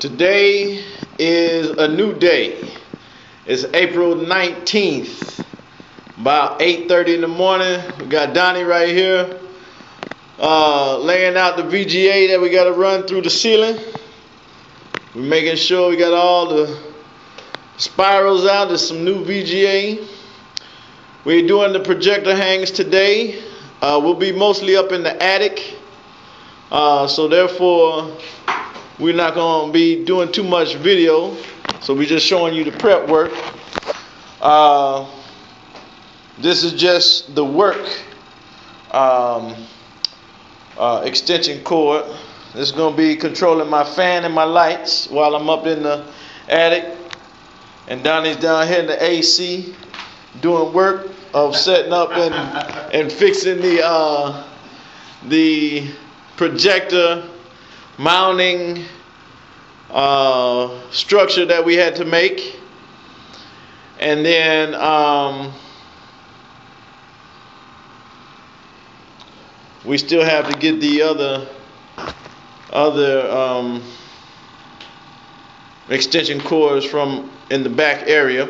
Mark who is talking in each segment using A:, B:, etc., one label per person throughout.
A: Today is a new day. It's April 19th, about 8:30 in the morning. We got Donnie right here laying out the VGA that we got to run through the ceiling. We're making sure we got all the spirals out. There's some new VGA. We're doing the projector hangs today. We'll be mostly up in the attic, so therefore we're not going to be doing too much video, so we're just showing you the prep work. This is just the work extension cord. This is going to be controlling my fan and my lights while I'm up in the attic, and Donnie's down here in the AC doing work of setting up and fixing the projector mounting structure that we had to make. And then we still have to get the other extension cords from in the back area.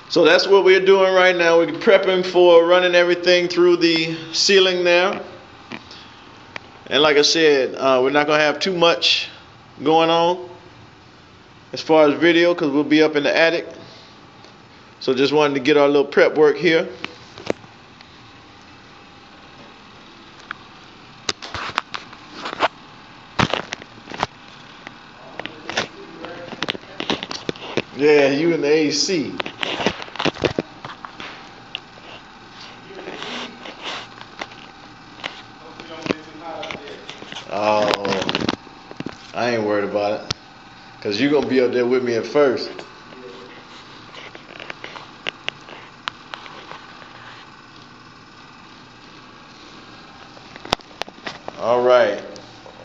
A: So that's what we're doing right now. We're prepping for running everything through the ceiling there. And like I said, we're not going to have too much going on as far as video, because we'll be up in the attic. So just wanted to get our little prep work here. Yeah, you in the AC. Oh, I ain't worried about it, because you're going to be up there with me at first. All right,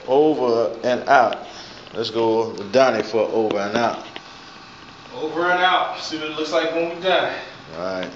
A: over and out. Let's go with Donnie for over and out.
B: Over and out. See what it looks like when we're done.
A: All right.